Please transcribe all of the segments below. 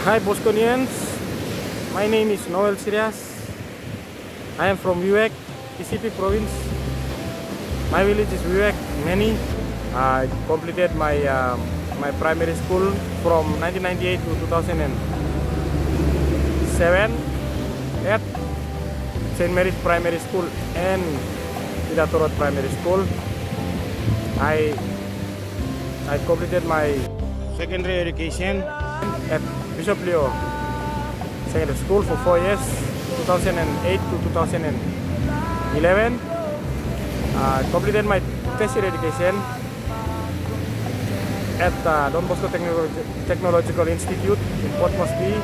Hi Bosconians, my name is Noel Sirias. I am from Vivek, PCP province. My village is Vivek, Many. I completed my primary school from 1998 to 2007 at St. Mary's Primary School and Pidatorot Primary School. I completed my secondary education at Bishop Leo Secondary School for 4 years, 2008 to 2011. I completed my tertiary education at Don Bosco Technological Institute in Port Moresby,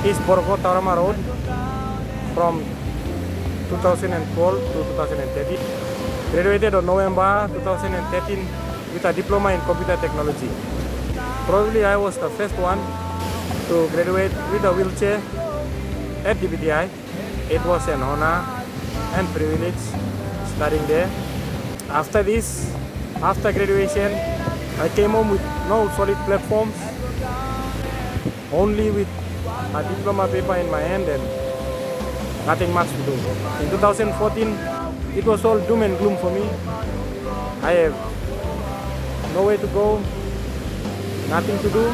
East Borgo, Taurama Road, from 2012 to 2013. Graduated on November 2013 with a diploma in computer technology. Probably I was the first one to graduate with a wheelchair at DBTI. It was an honor and privilege studying there. After graduation, I came home with no solid platforms, only with a diploma paper in my hand and nothing much to do. In 2014, it was all doom and gloom for me. I have nowhere to go, nothing to do,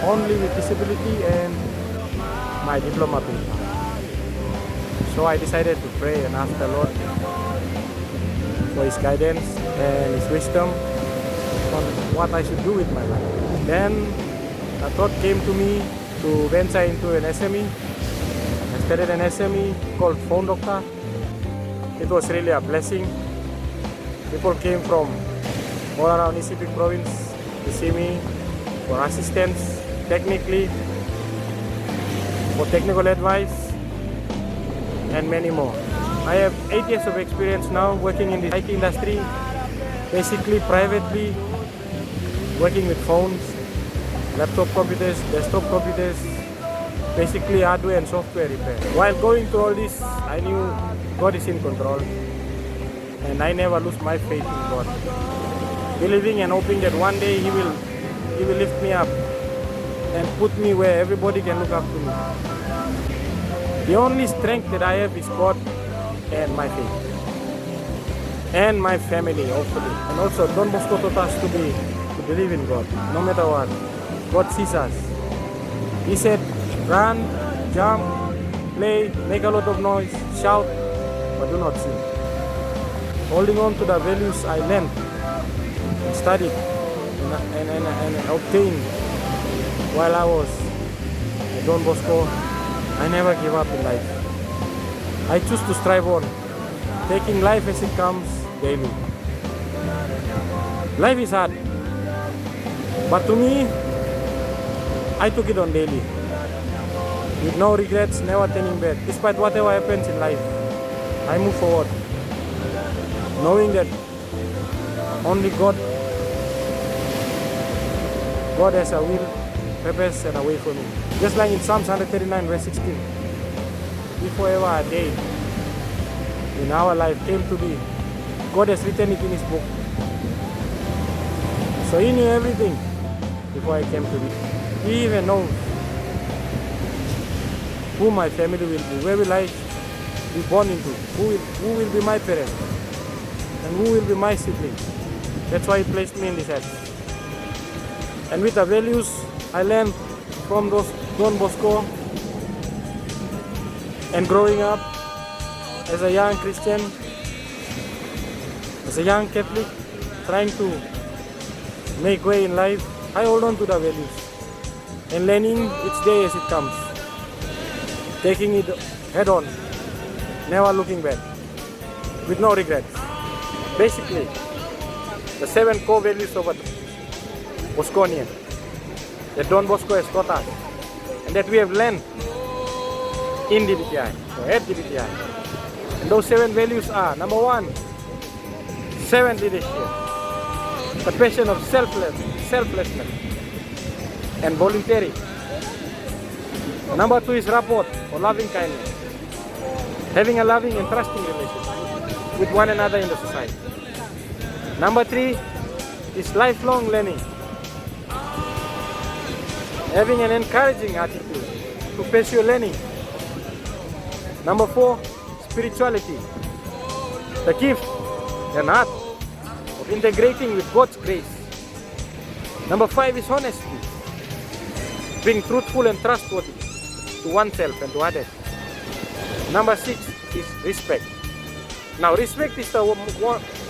only with disability and my diploma paper. So I decided to pray and ask the Lord for His guidance and His wisdom on what I should do with my life. Then a thought came to me to venture into an SME. I started an SME called Phone Doctor. It was really a blessing. People came from all around PCP province to see me for assistance, technically, for technical advice, and many more. I have 8 years of experience now working in the IT industry, basically privately, working with phones, laptop computers, desktop computers, basically hardware and software repair. While going through all this, I knew God is in control, and I never lose my faith in God. Believing and hoping that one day He will lift me up and put me where everybody can look up to me. The only strength that I have is God and my faith. And my family, hopefully. And also, Don Bosco taught us to believe in God, no matter what. God sees us. He said, run, jump, play, make a lot of noise, shout, but do not sin. Holding on to the values I learned and studied and obtained while I was at Don Bosco, I never give up in life. I choose to strive on, taking life as it comes daily. Life is hard, but to me, I took it on daily. With no regrets, never turning back. Despite whatever happens in life, I move forward, knowing that only God has a will, purpose, and a way for me. Just like in Psalms 139 verse 16, before ever a day in our life came to be, God has written it in His book. So He knew everything before I came to be. He even knows who my family will be, where will I be born into, who will be my parents, and who will be my siblings. That's why He placed me in this earth. And with the values I learned from Don Bosco and growing up as a young Christian, as a young Catholic, trying to make way in life, I hold on to the values and learning each day as it comes, taking it head on, never looking back, with no regrets. Basically, the 7 core values of a Bosconian that Don Bosco has taught us and that we have learned in DBTI, or at DBTI. And those 7 values are: number 1, servant leadership, the passion of selflessness and voluntary. Number 2 is rapport, or loving kindness, having a loving and trusting relationship with one another in the society. Number 3 is lifelong learning. having an encouraging attitude to pursue learning. Number 4, spirituality, the gift and art of integrating with God's grace. Number 5 is honesty, being truthful and trustworthy to oneself and to others. Number 6 is respect. Now respect is the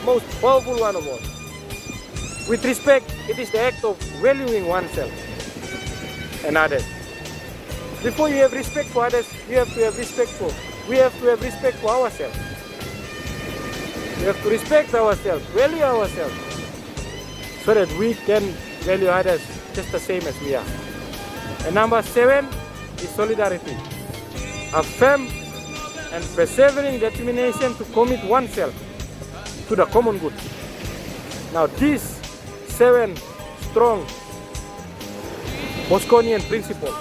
most powerful one of all. With respect, it is the act of valuing oneself and others. Before you have respect for others, we have to have respect for ourselves. We have to respect ourselves, value ourselves, so that we can value others just the same as we are. And number 7 is solidarity, a firm and persevering determination to commit oneself to the common good. Now these 7 strong Bosconian principles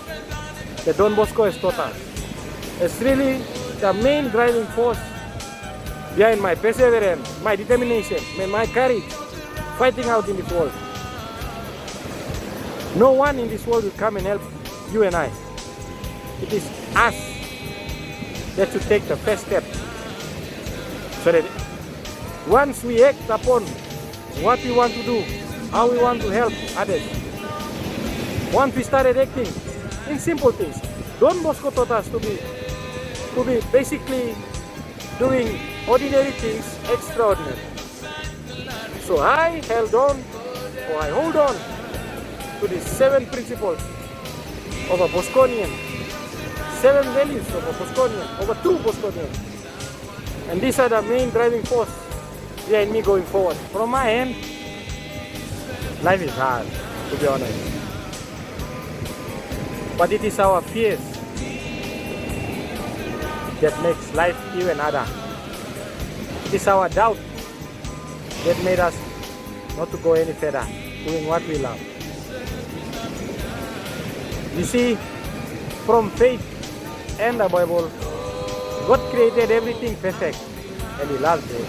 that Don Bosco has taught us is really the main driving force behind my perseverance, my determination, and my courage fighting out in this world. No one in this world will come and help you and I. It is us that should take the first step, so that once we act upon what we want to do, how we want to help others, once we started acting in simple things, Don Bosco taught us to be basically doing ordinary things extraordinary. So I hold on to these 7 principles of a Bosconian, 7 values of a Bosconian, of a true Bosconian. And these are the main driving force behind me going forward. From my end, life is hard, to be honest. But it is our fears that makes life even harder. It is our doubt that made us not to go any further, doing what we love. You see, from faith and the Bible, God created everything perfect and He loves it.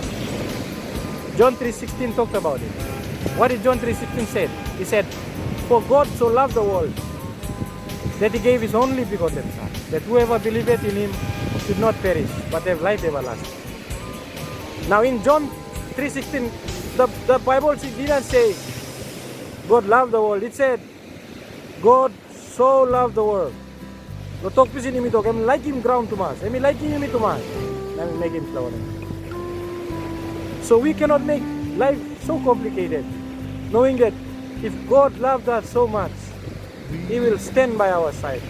John 3:16 talked about it. What did John 3:16 say? He said, "For God so loved the world that He gave His only begotten Son, that whoever believeth in Him should not perish, but have life everlasting." Now in John 3:16, the Bible didn't say God loved the world. It said God so loved the world. Lo talk pisin imi to, kami like Him ground tumas, kami like Him too much, kami make Him flower. So we cannot make life so complicated, knowing that if God loved us so much, He will stand by our side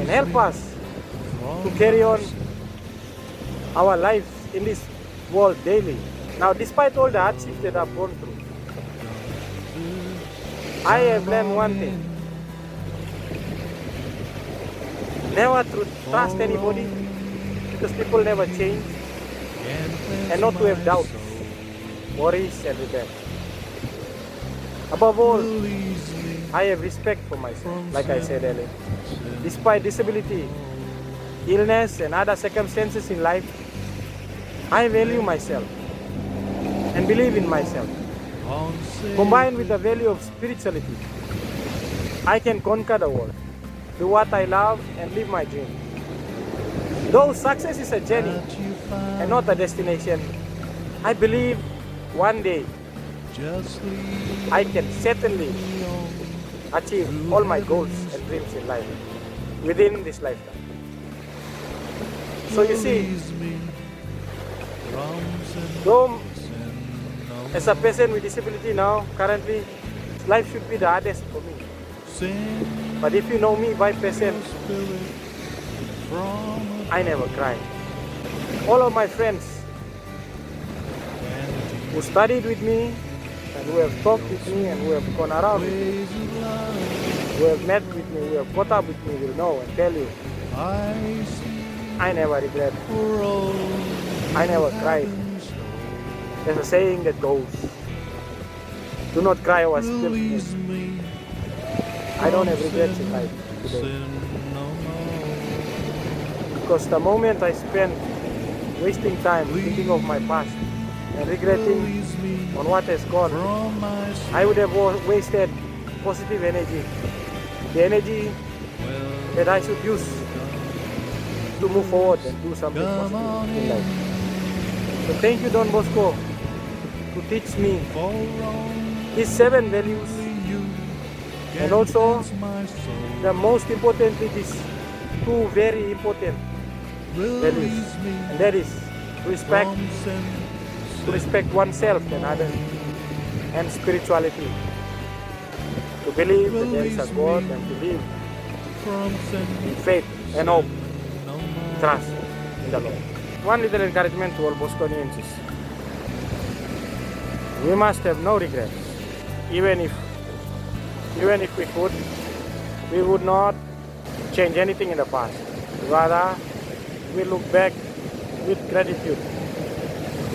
and help us to carry on our lives in this world daily. Now, despite all the hardships that I've gone through, I have learned one thing: never to trust anybody, because people never change, and not to have doubts, worries, and regret. Above all, I have respect for myself, like I said earlier. Despite disability, illness, and other circumstances in life, I value myself and believe in myself. Combined with the value of spirituality, I can conquer the world, do what I love, and live my dream. Though success is a journey and not a destination, I believe one day I can certainly achieve all my goals and dreams in life within this lifetime. So you see, though as a person with disability now, currently, life should be the hardest for me. But if you know me by person, I never cry. All of my friends who studied with me and who have talked with me and who have gone around with me, who have met with me, who have caught up with me will know and tell you, I never regret. I never cried. There's a saying that goes, do not cry over spilled milk. I don't have regrets in life today. Because the moment I spent wasting time thinking of my past and regretting on what has gone, I would have wasted positive energy the energy that I should use to move forward and do something positive in life. So thank you, Don Bosco, to teach me these 7 values, and also the most importantly these 2 very important values, and that is to respect oneself and others, and spirituality, to believe that there is a God and to live in faith and hope, trust in the Lord. One little encouragement to all Bosconians is we must have no regrets. Even if we could, we would not change anything in the past. Rather, we look back with gratitude.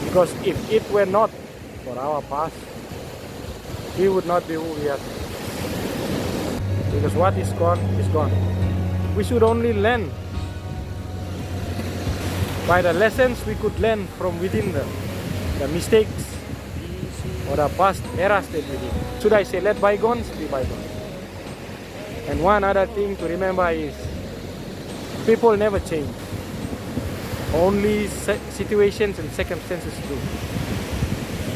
Because if it were not for our past, we would not be who we are. Because what is gone is gone. We should only learn by the lessons we could learn from within the mistakes or the past eras that we did. Should I say, let bygones be bygones. And one other thing to remember is people never change. Only situations and circumstances do,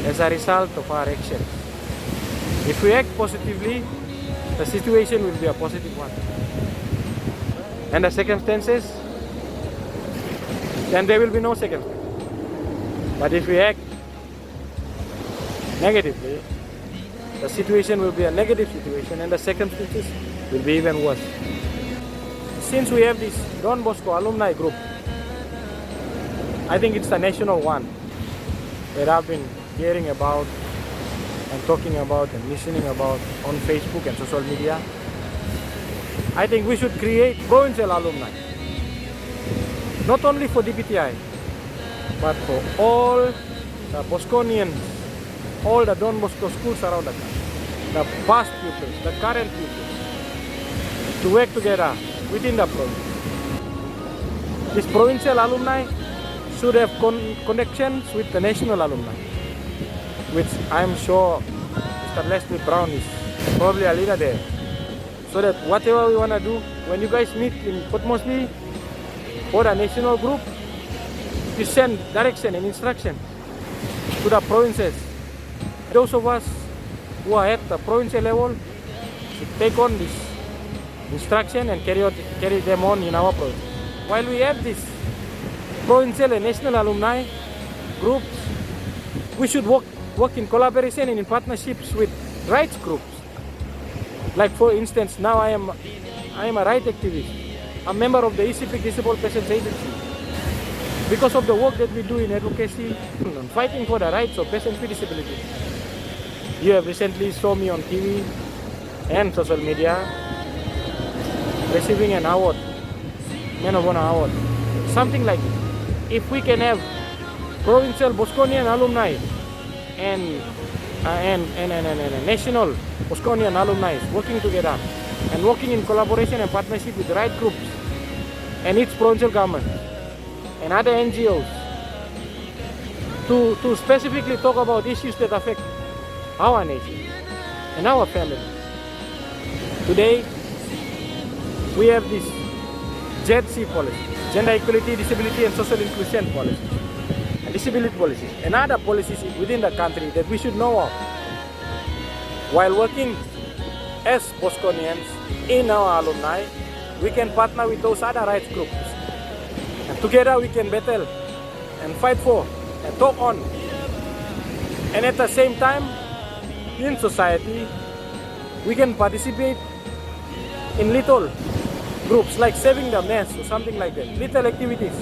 as a result of our actions. If we act positively, the situation will be a positive one. And the circumstances, then there will be no circumstances. But if we act negatively, the situation will be a negative situation and the circumstances will be even worse. Since we have this Don Bosco alumni group, I think it's the national one that I've been hearing about and talking about and listening about on Facebook and social media. I think we should create provincial alumni, not only for DPTI, but for all the Bosconians, all the Don Bosco schools around the country, the past pupils, the current pupils, to work together within the province. This provincial alumni should have connections with the national alumni, which I'm sure Mr. Leslie Brown is probably a leader there. So that whatever we want to do, when you guys meet in Port Moresby for the national group, you send direction and instruction to the provinces. Those of us who are at the provincial level should take on this instruction and carry them on in our province. While we have this provincial and national alumni groups, we should work in collaboration and in partnerships with rights groups. Like for instance, now I am a right activist, a member of the ECP Disabled Persons Agency. Because of the work that we do in advocacy and fighting for the rights of persons with disabilities. You have recently saw me on TV and social media receiving an award, Man of Honor award, something like this. If we can have provincial Bosconian alumni and national Bosconian alumni working together and working in collaboration and partnership with the right groups and its provincial government and other NGOs to specifically talk about issues that affect our nation and our family. Today, we have this JEDC policy, Gender Equality, Disability and Social Inclusion policy, and disability policies, and other policies within the country that we should know of. While working as Bosconians in our alumni, we can partner with those other rights groups. And together we can battle and fight for and talk on. And at the same time, in society, we can participate in little groups like saving the mess or something like that, little activities.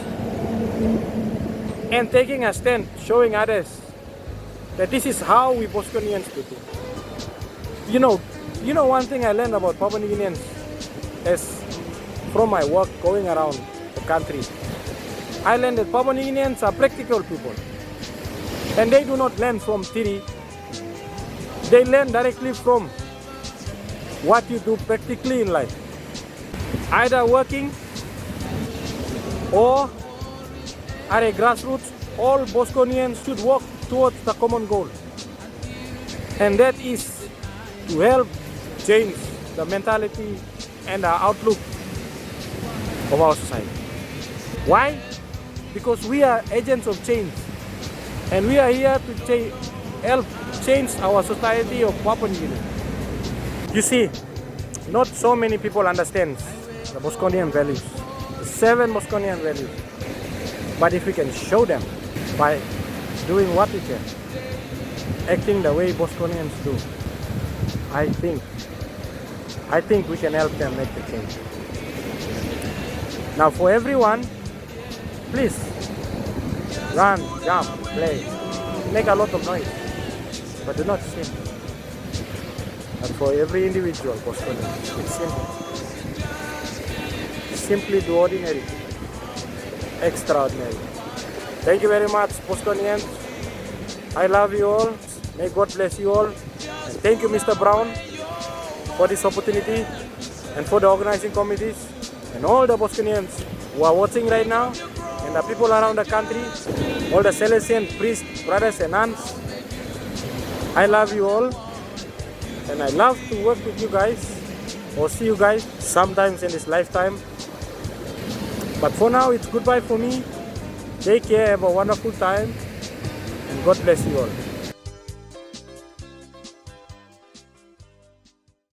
And taking a stand, showing others that this is how we Bosconians do it. You know one thing I learned about Papua New Guineans is from my work going around the country. I learned that Papua New Guineans are practical people. And they do not learn from theory. They learn directly from what you do practically in life. Either working or at a grassroots, all Bosconians should work towards the common goal. And that is to help change the mentality and the outlook of our society. Why? Because we are agents of change, and we are here to help change our society of Papua New Guinea. You see, not so many people understand the Bosconian values, the 7 Bosconian values. But if we can show them by doing what we can, acting the way Bosconians do, I think we can help them make the change. Now for everyone, please run, jump, play, make a lot of noise, but do not sing. And for every individual Bosconian, it's simple. Simply do ordinary, extraordinary. Thank you very much, Bosconians. I love you all. May God bless you all. And thank you, Mr. Brown, for this opportunity, and for the organizing committees, and all the Bosconians who are watching right now, and the people around the country, all the Salesian priests, brothers and nuns. I love you all, and I love to work with you guys, or see you guys sometimes in this lifetime. But for now, it's goodbye for me. Take care, have a wonderful time, and God bless you all.